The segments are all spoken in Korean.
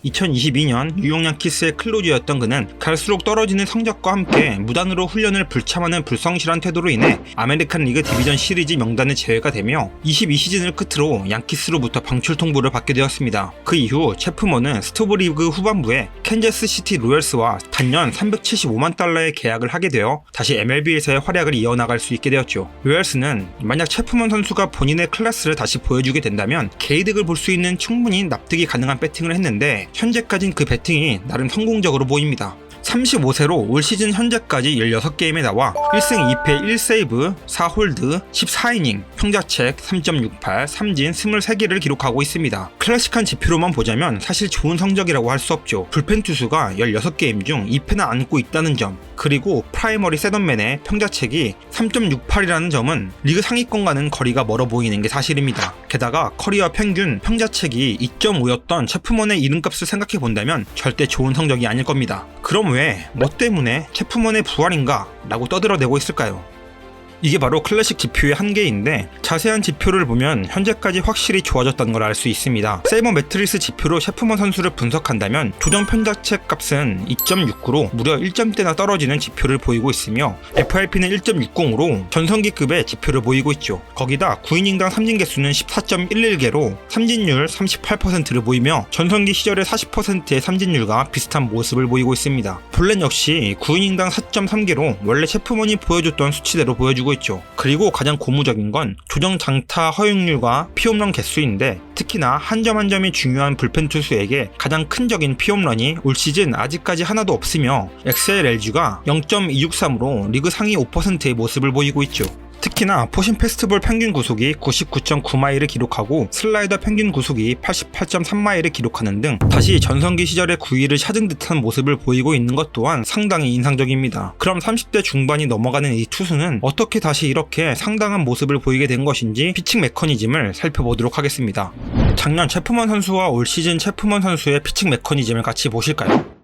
2022년 뉴욕 양키스의 클로저였던 그는 갈수록 떨어지는 성적과 함께 무단으로 훈련을 불참하는 불성실한 태도로 인해 아메리칸 리그 디비전 시리즈 명단에 제외가 되며 22시즌을 끝으로 양키스로부터 방출 통보를 받게 되었습니다. 그 이후 체프먼은 스토브 리그 후반부에 캔자스 시티 로열스와 단년 375만 달러의 계약을 하게 되어 다시 MLB에서의 활약을 이어나갈 수 있게 되었죠. 로열스는 만약 체프먼 선수가 본인의 클래스를 다시 보여주게 된다면 개이득을 볼 수 있는 충분히 납득이 가능한 배팅을 했는데 현재까진 그 배팅이 나름 성공적으로 보입니다. 35세로 올 시즌 현재까지 16게임에 나와 1승 2패 1세이브 4홀드 14이닝 평자책 3.68 삼진 23개를 기록하고 있습니다. 클래식한 지표로만 보자면 사실 좋은 성적이라고 할 수 없죠. 불펜 투수가 16게임 중 2패나 안고 있다는 점, 그리고 프라이머리 세던맨의 평자책이 3.68이라는 점은 리그 상위권과는 거리가 멀어 보이는 게 사실입니다. 게다가 커리어 평균 평자책이 2.5였던 체프먼의 이름값을 생각해 본다면 절대 좋은 성적이 아닐 겁니다. 그럼 왜 뭐 때문에 체프먼의 부활인가? 라고 떠들어대고 있을까요? 이게 바로 클래식 지표의 한계인데 자세한 지표를 보면 현재까지 확실히 좋아졌다는 걸 알 수 있습니다. 세이버 매트리스 지표로 체프먼 선수를 분석한다면 조정 평자책 값은 2.69로 무려 1점대나 떨어지는 지표를 보이고 있으며 FIP는 1.60으로 전성기급의 지표를 보이고 있죠. 거기다 9이닝당 삼진 개수는 14.11개로 삼진율 38%를 보이며 전성기 시절의 40%의 삼진율과 비슷한 모습을 보이고 있습니다. 볼넷 역시 9이닝당 4.3개로 원래 체프먼이 보여줬던 수치대로 보여주고 있죠. 그리고 가장 고무적인 건 조정 장타 허용률과 피홈런 개수인데 특히나 한 점 한 점이 중요한 불펜 투수에게 가장 큰 적인 피홈런이 올 시즌 아직까지 하나도 없으며 XLLG가 0.263으로 리그 상위 5%의 모습을 보이고 있죠. 특히나 포신 페스티벌 평균 구속이 99.9마일을 기록하고 슬라이더 평균 구속이 88.3마일을 기록하는 등 다시 전성기 시절의 9위를 찾은 듯한 모습을 보이고 있는 것 또한 상당히 인상적입니다. 그럼 30대 중반이 넘어가는 이 투수는 어떻게 다시 이렇게 상당한 모습을 보이게 된 것인지 피칭 메커니즘을 살펴보도록 하겠습니다. 작년 체프먼 선수와 올 시즌 체프먼 선수의 피칭 메커니즘을 같이 보실까요?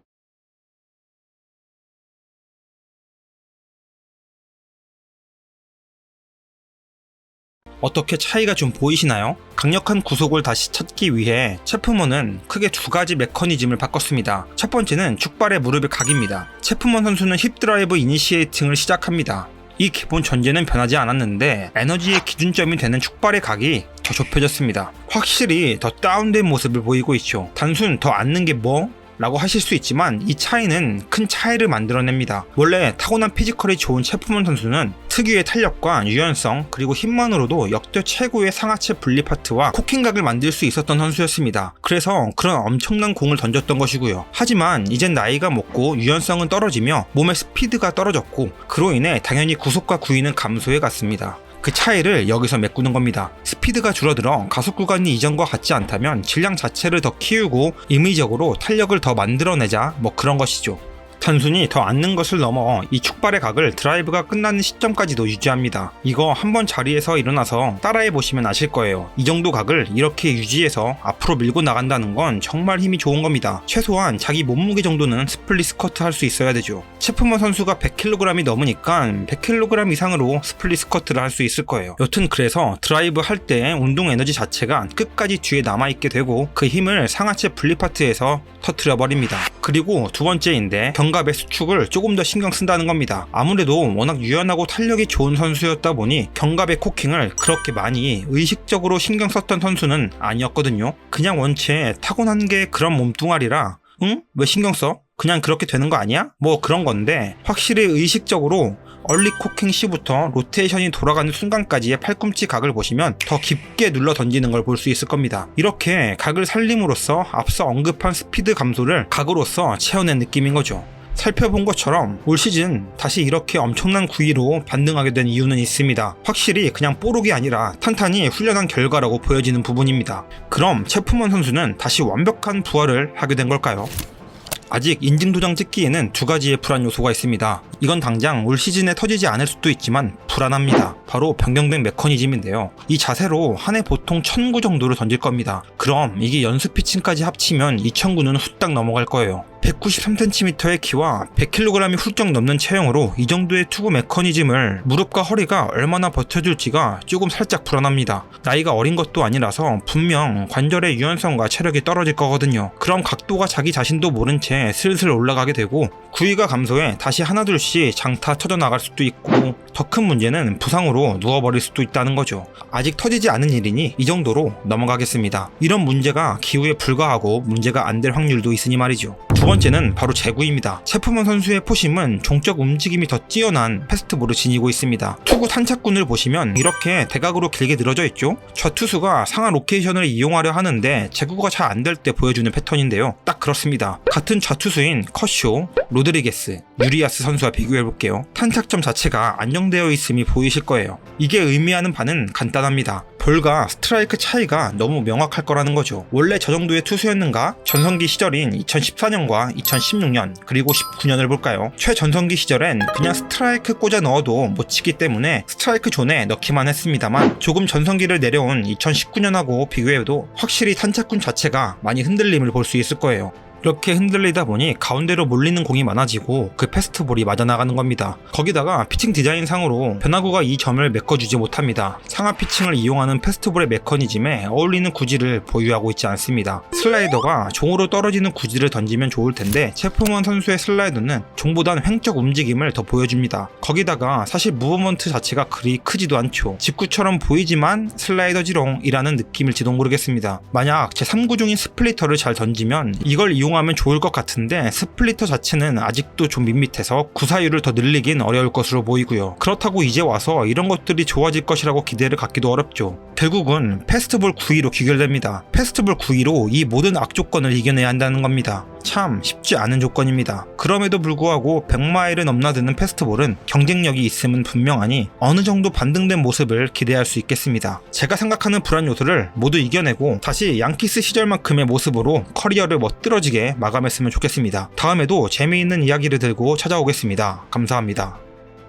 어떻게 차이가 좀 보이시나요? 강력한 구속을 다시 찾기 위해 체프먼은 크게 두 가지 메커니즘을 바꿨습니다. 첫 번째는 축발의 무릎의 각입니다. 체프먼 선수는 힙 드라이브 이니시에이팅을 시작합니다. 이 기본 전제는 변하지 않았는데 에너지의 기준점이 되는 축발의 각이 더 좁혀졌습니다. 확실히 더 다운된 모습을 보이고 있죠. 단순 더 앉는 게 뭐? 라고 하실 수 있지만 이 차이는 큰 차이를 만들어냅니다. 원래 타고난 피지컬이 좋은 체프먼 선수는 특유의 탄력과 유연성 그리고 힘만으로도 역대 최고의 상하체 분리 파트와 코킹각을 만들 수 있었던 선수였습니다. 그래서 그런 엄청난 공을 던졌던 것이고요. 하지만 이젠 나이가 먹고 유연성은 떨어지며 몸의 스피드가 떨어졌고 그로 인해 당연히 구속과 구위는 감소해 갔습니다. 그 차이를 여기서 메꾸는 겁니다. 스피드가 줄어들어 가속 구간이 이전과 같지 않다면 질량 자체를 더 키우고 임의적으로 탄력을 더 만들어내자 뭐 그런 것이죠. 단순히 더 앉는 것을 넘어 이 축발의 각을 드라이브가 끝나는 시점까지도 유지합니다. 이거 한번 자리에서 일어나서 따라해 보시면 아실 거예요. 이 정도 각을 이렇게 유지해서 앞으로 밀고 나간다는 건 정말 힘이 좋은 겁니다. 최소한 자기 몸무게 정도는 스플릿 스쿼트 할 수 있어야 되죠. 체프먼 선수가 100kg이 넘으니까 100kg 이상으로 스플릿 스쿼트를 할 수 있을 거예요. 여튼 그래서 드라이브 할 때 운동 에너지 자체가 끝까지 뒤에 남아있게 되고 그 힘을 상하체 분리 파트에서 터뜨려 버립니다. 그리고 두 번째인데 견갑의 수축을 조금 더 신경 쓴다는 겁니다. 아무래도 워낙 유연하고 탄력이 좋은 선수였다 보니 견갑의 코킹을 그렇게 많이 의식적으로 신경 썼던 선수는 아니었거든요. 그냥 원체 타고난 게 그런 몸뚱아리라 응? 왜 신경 써? 그냥 그렇게 되는 거 아니야? 뭐 그런 건데 확실히 의식적으로 얼리 코킹 시부터 로테이션이 돌아가는 순간까지의 팔꿈치 각을 보시면 더 깊게 눌러 던지는 걸 볼 수 있을 겁니다. 이렇게 각을 살림으로써 앞서 언급한 스피드 감소를 각으로서 채워낸 느낌인 거죠. 살펴본 것처럼 올 시즌 다시 이렇게 엄청난 구위로 반등하게 된 이유는 있습니다. 확실히 그냥 뽀록이 아니라 탄탄히 훈련한 결과라고 보여지는 부분입니다. 그럼 체프먼 선수는 다시 완벽한 부활을 하게 된 걸까요? 아직 인증도장 찍기에는 두 가지의 불안 요소가 있습니다. 이건 당장 올 시즌에 터지지 않을 수도 있지만 불안합니다. 바로 변경된 메커니즘인데요. 이 자세로 한 해 보통 1000구 정도를 던질 겁니다. 그럼 이게 연습 피칭까지 합치면 2000구는 후딱 넘어갈 거예요. 193cm의 키와 100kg이 훌쩍 넘는 체형으로 이 정도의 투구 메커니즘을 무릎과 허리가 얼마나 버텨줄지가 조금 살짝 불안합니다. 나이가 어린 것도 아니라서 분명 관절의 유연성과 체력이 떨어질 거거든요. 그럼 각도가 자기 자신도 모른 채 슬슬 올라가게 되고 구위가 감소해 다시 하나둘씩 장타 터져 나갈 수도 있고 더 큰 문제는 부상으로 누워버릴 수도 있다는 거죠. 아직 터지지 않은 일이니 이 정도로 넘어가겠습니다. 이런 문제가 기후에 불과하고 문제가 안 될 확률도 있으니 말이죠. 두 번째는 바로 제구입니다. 체프먼 선수의 포심은 종적 움직임이 더 뛰어난 패스트볼을 지니고 있습니다. 투구 탄착군을 보시면 이렇게 대각으로 길게 늘어져 있죠. 좌투수가 상하 로케이션을 이용하려 하는데 제구가 잘 안 될 때 보여주는 패턴인데요. 딱 그렇습니다. 같은 좌투수인 커쇼, 로드리게스, 유리아스 선수와 비교해볼게요. 탄착점 자체가 안정되어 있음이 보이실 거예요. 이게 의미하는 바는 간단합니다. 볼과 스트라이크 차이가 너무 명확할 거라는 거죠. 원래 저 정도의 투수였는가? 전성기 시절인 2014년과 2016년 그리고 19년을 볼까요? 최전성기 시절엔 그냥 스트라이크 꽂아 넣어도 못 치기 때문에 스트라이크 존에 넣기만 했습니다만 조금 전성기를 내려온 2019년하고 비교해도 확실히 탄착군 자체가 많이 흔들림을 볼 수 있을 거예요. 이렇게 흔들리다 보니 가운데로 몰리는 공이 많아지고 그 패스트볼이 맞아나가는 겁니다. 거기다가 피칭 디자인상으로 변화구가 이 점을 메꿔주지 못합니다. 상하 피칭을 이용하는 패스트볼의 메커니즘에 어울리는 구질을 보유하고 있지 않습니다. 슬라이더가 종으로 떨어지는 구질을 던지면 좋을 텐데 체프먼 선수의 슬라이더는 종보단 횡적 움직임을 더 보여줍니다. 거기다가 사실 무브먼트 자체가 그리 크지도 않죠. 직구처럼 보이지만 슬라이더지롱이라는 느낌일지도 모르겠습니다. 만약 제 3구 중인 스플리터를 잘 던지면 이걸 이용하면 좋을 것 같은데 스플리터 자체는 아직도 좀 밋밋해서 구사율을 더 늘리긴 어려울 것으로 보이고요. 그렇다고 이제 와서 이런 것들이 좋아질 것이라고 기대를 갖기도 어렵죠. 결국은 패스트볼 9위로 귀결됩니다. 패스트볼 9위로 이 모든 악조건을 이겨내야 한다는 겁니다. 참 쉽지 않은 조건입니다. 그럼에도 불구하고 100마일을 넘나드는 패스트볼은 경쟁력이 있음은 분명하니 어느 정도 반등된 모습을 기대할 수 있겠습니다. 제가 생각하는 불안 요소를 모두 이겨내고 다시 양키스 시절만큼의 모습으로 커리어를 멋들어지게 마감했으면 좋겠습니다. 다음에도 재미있는 이야기를 들고 찾아오겠습니다. 감사합니다.